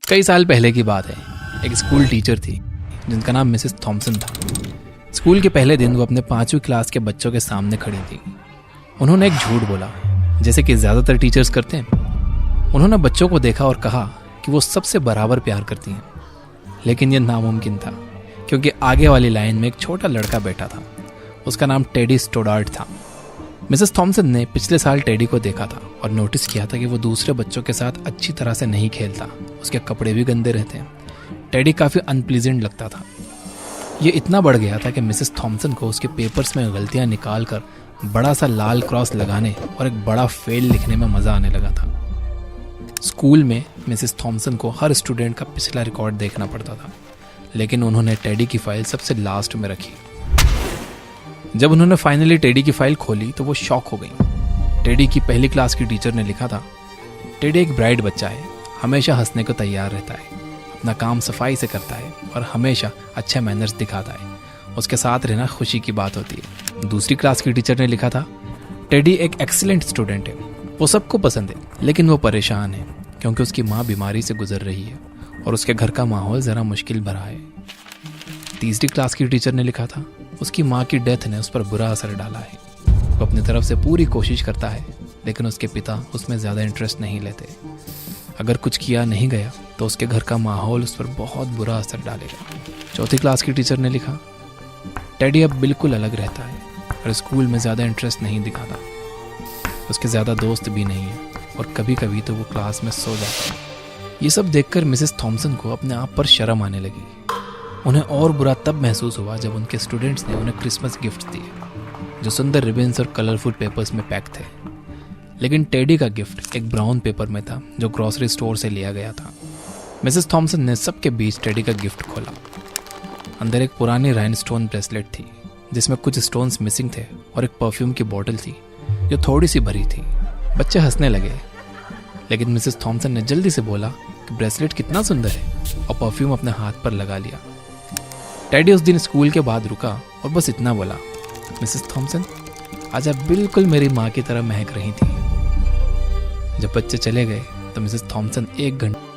कई साल पहले की बात है। एक स्कूल टीचर थी जिनका नाम मिसेस थॉमसन था। स्कूल के पहले दिन वो अपने 5वीं क्लास के बच्चों के सामने खड़ी थी। उन्होंने एक झूठ बोला, जैसे कि ज़्यादातर टीचर्स करते हैं। उन्होंने बच्चों को देखा और कहा कि वो सबसे बराबर प्यार करती हैं। लेकिन यह नामुमकिन था, क्योंकि आगे वाली लाइन में एक छोटा लड़का बैठा था। उसका नाम टेडी स्टोडार्ट था। मिसेस थॉमसन ने पिछले साल टेडी को देखा था और नोटिस किया था कि वो दूसरे बच्चों के साथ अच्छी तरह से नहीं खेलता। उसके कपड़े भी गंदे रहते हैं। टेडी काफ़ी अनप्लीजेंट लगता था। ये इतना बढ़ गया था कि मिसेस थॉमसन को उसके पेपर्स में गलतियां निकालकर बड़ा सा लाल क्रॉस लगाने और एक बड़ा फेल लिखने में मज़ा आने लगा था। स्कूल में मिसेस थॉमसन को हर स्टूडेंट का पिछला रिकॉर्ड देखना पड़ता था, लेकिन उन्होंने टेडी की फाइल सबसे लास्ट में रखी। जब उन्होंने फाइनली टेडी की फाइल खोली तो वो शॉक हो गई। टेडी की पहली क्लास की टीचर ने लिखा था, टेडी एक ब्राइट बच्चा है, हमेशा हंसने को तैयार रहता है, अपना काम सफाई से करता है और हमेशा अच्छे मैनर्स दिखाता है। उसके साथ रहना खुशी की बात होती है। दूसरी क्लास की टीचर ने लिखा था, टेडी एक एक्सीलेंट स्टूडेंट है, वो सबको पसंद है, लेकिन वो परेशान है क्योंकि उसकी माँ बीमारी से गुजर रही है और उसके घर का माहौल ज़रा मुश्किल भरा है। तीसरी क्लास की टीचर ने लिखा था, उसकी माँ की डेथ ने उस पर बुरा असर डाला है। वो अपनी तरफ से पूरी कोशिश करता है, लेकिन उसके पिता उसमें ज़्यादा इंटरेस्ट नहीं लेते। अगर कुछ किया नहीं गया तो उसके घर का माहौल उस पर बहुत बुरा असर डालेगा। चौथी क्लास की टीचर ने लिखा, टेडी अब बिल्कुल अलग रहता है और स्कूल में ज़्यादा इंटरेस्ट नहीं दिखाता। उसके ज़्यादा दोस्त भी नहीं है और कभी कभी तो वो क्लास में सो जाता है। ये सब देखकर मिसेस थॉमसन को अपने आप पर शर्म आने लगी। उन्हें और बुरा तब महसूस हुआ जब उनके स्टूडेंट्स ने उन्हें क्रिसमस गिफ्ट दिए, जो सुंदर रिबन्स और कलरफुल पेपर्स में पैक थे। लेकिन टेडी का गिफ्ट एक ब्राउन पेपर में था, जो ग्रॉसरी स्टोर से लिया गया था। मिसेस थॉमसन ने सबके बीच टेडी का गिफ्ट खोला। अंदर एक पुरानी राइनस्टोन ब्रेसलेट थी, जिसमें कुछ स्टोन्स मिसिंग थे, और एक परफ्यूम की बोतल थी जो थोड़ी सी भरी थी। बच्चे हंसने लगे, लेकिन मिसेस थॉमसन ने जल्दी से बोला कि ब्रेसलेट कितना सुंदर है, और परफ्यूम अपने हाथ पर लगा लिया। टेडी उस दिन स्कूल के बाद रुका और बस इतना बोला, मिसेस थॉमसन आज आप बिल्कुल मेरी माँ की तरह महक रही थी। जब बच्चे चले गए तो मिसेस थॉमसन 1 घंटे